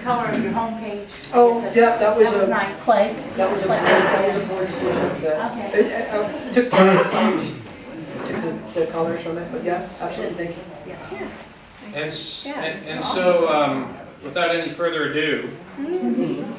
color of your home cage. Oh, yeah, that was nice. Clay. that was a board decision. That, Okay. it took time, just took the colors from it, but yeah, absolutely, thank you. And so, without any further ado,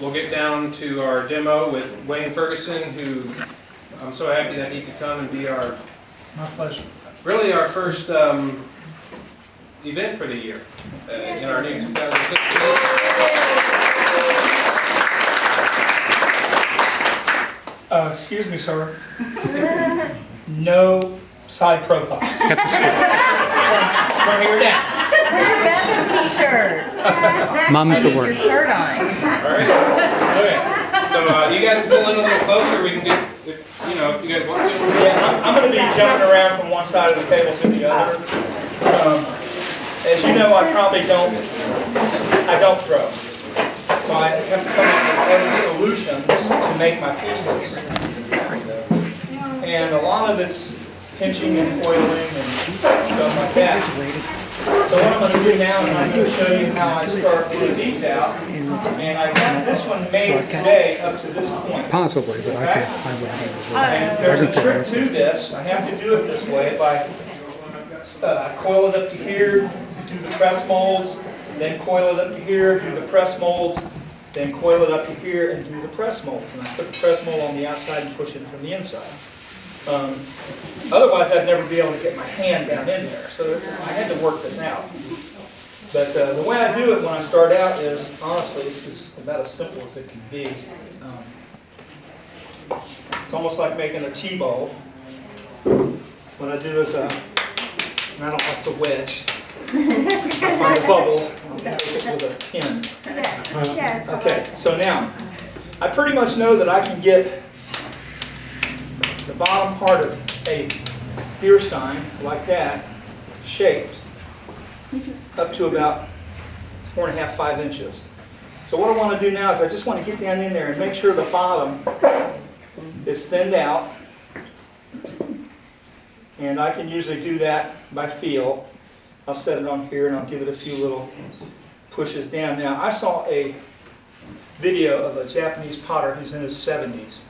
we'll get down to our demo with Wayne Ferguson, who I'm so happy that he could come and be our, My pleasure. really our first event for the year in our new 2016. Excuse me, sir. No side profile. From here down. Where's your Bethany t-shirt? Mom's the Your word. shirt on. All right. Okay. So you guys can pull in a little closer. We can get, if you guys want to. Yeah, I'm going to be jumping around from one side of the table to the other. As you know, I don't throw. So I have to come up with other solutions to make my pieces. And a lot of it's pinching and coiling and stuff like that. So what I'm going to do now is I'm going to show you how I start putting these out. And I got this one made today up to this point. Possibly, but I Okay? can't. I wouldn't be able to do that. And there's a trick to this. I have to do it this way. If I coil it up to here, do the press molds, then coil it up to here, do the press molds, then coil it up to here and do the press molds. And I put the press mold on the outside and push it from the inside. Otherwise, I'd never be able to get my hand down in there. So I had to work this out. But the way I do it when I start out is, honestly, it's just about as simple as it can be. It's almost like making a T-bowl. What I do is, and I don't like to wedge. I find a bubble, I'll make it with a pin. Yes. Okay, so now, I pretty much know that I can get the bottom part of a beer stein, like that, shaped up to about 4.5, 5 inches. So what I want to do now is I just want to get down in there and make sure the bottom is thinned out. And I can usually do that by feel. I'll set it on here and I'll give it a few little pushes down. Now, I saw a video of a Japanese potter who's in his 70s.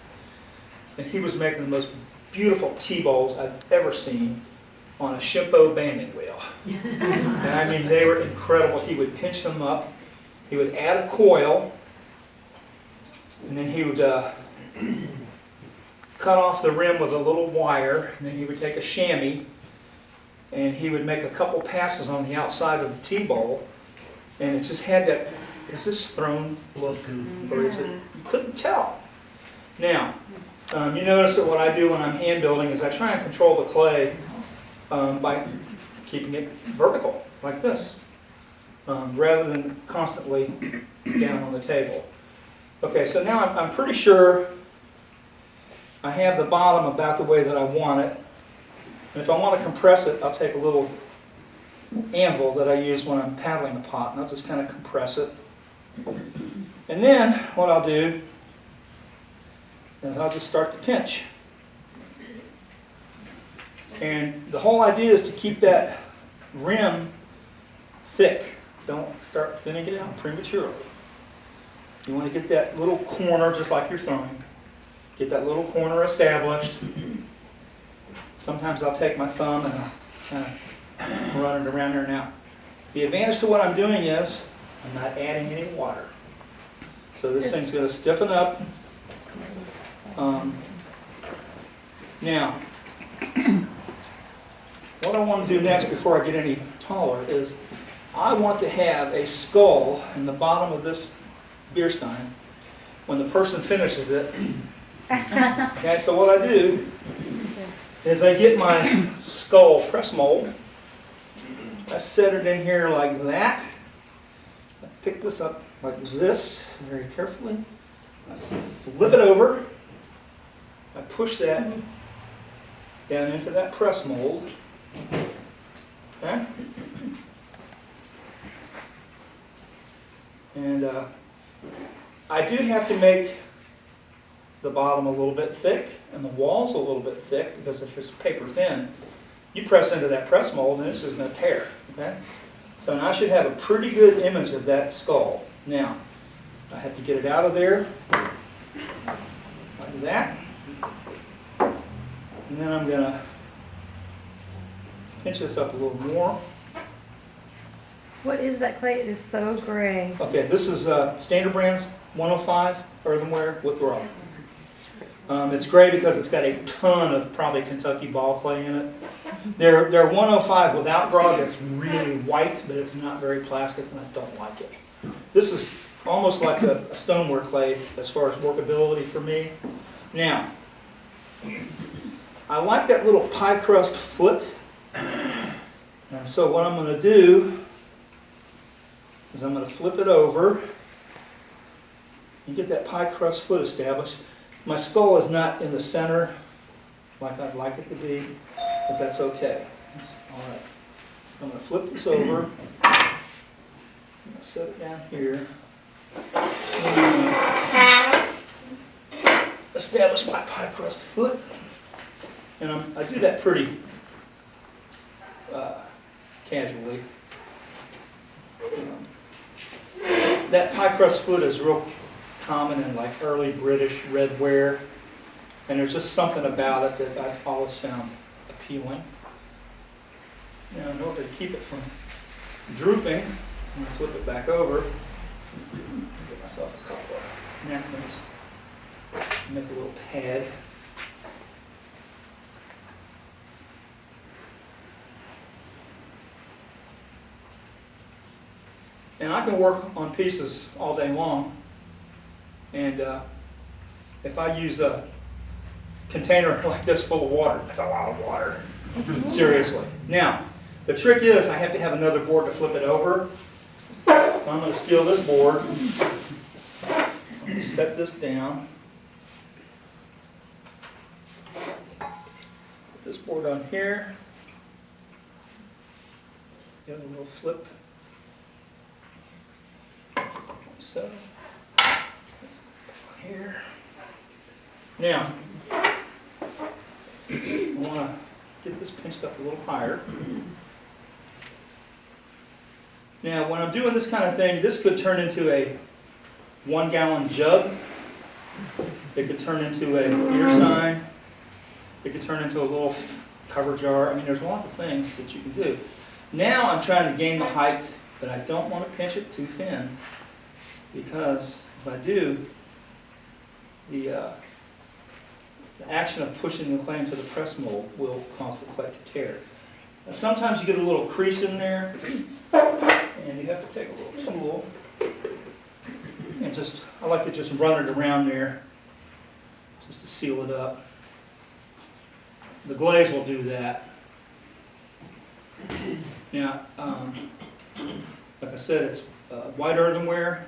And he was making the most beautiful T-bowls I've ever seen on a Shimpo banding wheel. And I mean, they were incredible. He would pinch them up. He would add a coil. And then he would cut off the rim with a little wire. And then he would take a chamois. And he would make a couple passes on the outside of the T-bowl. And it just had that, is this thrown look? Or is it? You couldn't tell. Now, you notice that what I do when I'm hand building is I try and control the clay by keeping it vertical, like this, rather than constantly down on the table. Okay, so now I'm pretty sure I have the bottom about the way that I want it. And if I want to compress it, I'll take a little anvil that I use when I'm paddling the pot, and I'll just kind of compress it. And then what I'll do is I'll just start to pinch. And the whole idea is to keep that rim thick. Don't start thinning it out prematurely. You want to get that little corner, just like you're throwing. Get that little corner established. Sometimes I'll take my thumb and I'll kind of run it around there. Now, the advantage to what I'm doing is I'm not adding any water. So this thing's going to stiffen up. Now, what I want to do next before I get any taller is I want to have a skull in the bottom of this beer stein when the person finishes it. Okay, so what I do is I get my skull press mold. I set it in here like that. I pick this up like this very carefully. I flip it over. I push that down into that press mold. Okay? And I do have to make the bottom a little bit thick and the walls a little bit thick, because if it's paper thin, you press into that press mold and it's just going to tear. Okay? So now I should have a pretty good image of that skull. Now, I have to get it out of there, like that. And then I'm going to pinch this up a little more. What is that clay? It is so gray. Okay, this is Standard Brands 105 earthenware with rock. It's great because it's got a ton of probably Kentucky ball clay in it. Their 105 without grog is really white, but it's not very plastic, and I don't like it. This is almost like a stoneware clay as far as workability for me. Now, I like that little pie crust foot, and so what I'm going to do is I'm going to flip it over and get that pie crust foot established. My skull is not in the center like I'd like it to be, but that's okay. That's all right. I'm going to flip this over. I'm going to set it down here. Establish my pie crust foot. And I do that pretty casually. That pie crust foot is real common in like early British redware, and there's just something about it that I've always found appealing. Now, in order to keep it from drooping, I'm going to flip it back over. Get myself a couple of napkins. Make a little pad. And I can work on pieces all day long. And if I use a container like this full of water, that's a lot of water. Seriously. Now, the trick is I have to have another board to flip it over. So I'm going to steal this board, set this down, put this board on here, get a little flip. So, here. Now, I want to get this pinched up a little higher. Now, when I'm doing this kind of thing, this could turn into a 1-gallon jug. It could turn into a beer sign. It could turn into a little cover jar. I mean, there's a lot of things that you can do. Now I'm trying to gain the height, but I don't want to pinch it too thin, because if I do, the action of pushing the clay into the press mold will cause the clay to tear. Now, sometimes you get a little crease in there, and you have to take a little tool and I like to just run it around there just to seal it up. The glaze will do that. Now, like I said, it's white earthenware,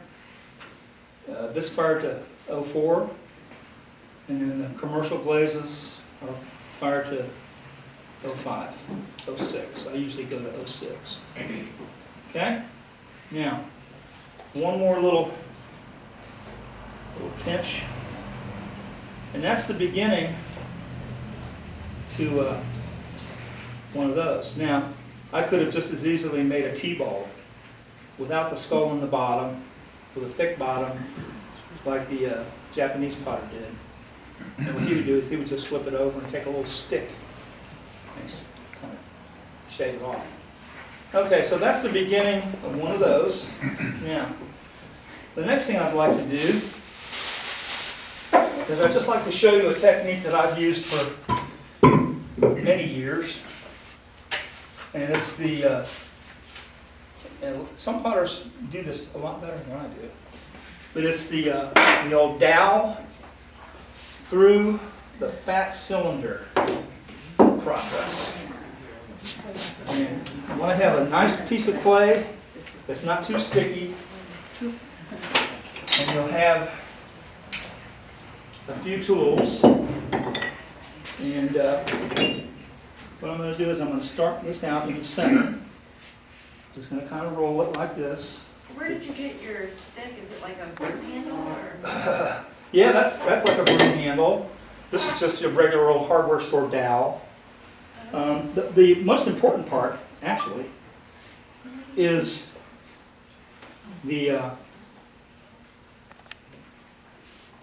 bisque fired to 04, and then the commercial glazes are fired to 05, 06. I usually go to 06. Okay? Now, one more little pinch, and that's the beginning to one of those. Now, I could have just as easily made a T-ball without the skull in the bottom, with a thick bottom, like the Japanese potter did. And what he would do is he would just flip it over and take a little stick and just kind of shave it off. Okay, so that's the beginning of one of those. Now, the next thing I'd like to do is I'd just like to show you a technique that I've used for many years. And it's the, and some potters do this a lot better than I do. But it's the old dowel through the fat cylinder process. And you want to have a nice piece of clay that's not too sticky. And you'll have a few tools. And what I'm going to do is I'm going to start this out in the center. Just going to kind of roll it like this. Where did you get your stick? Is it like a broom handle or? Yeah, that's like a broom handle. This is just a regular old hardware store dowel. The most important part, actually, is the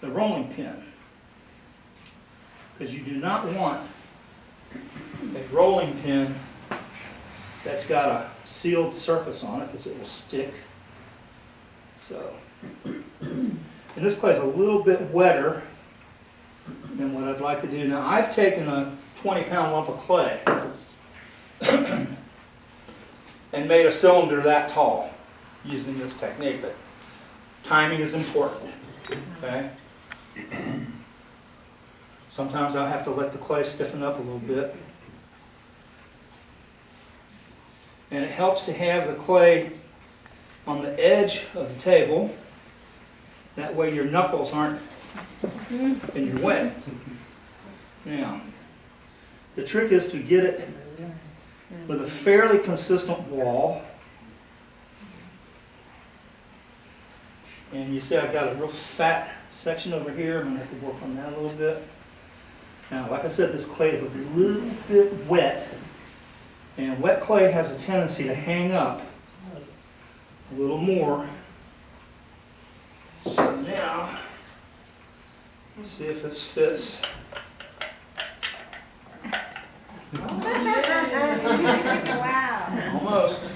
rolling pin. Because you do not want a rolling pin that's got a sealed surface on it, because it will stick. So, and this clay's a little bit wetter than what I'd like to do. Now, I've taken a 20-pound lump of clay and made a cylinder that tall using this technique, but timing is important, okay? Sometimes I'll have to let the clay stiffen up a little bit. And it helps to have the clay on the edge of the table. That way your knuckles aren't in your wet. Now, the trick is to get it with a fairly consistent wall. And you see I've got a real fat section over here. I'm going to have to work on that a little bit. Now, like I said, this clay is a little bit wet. And wet clay has a tendency to hang up a little more. So now, let's see if this fits. Wow. Almost.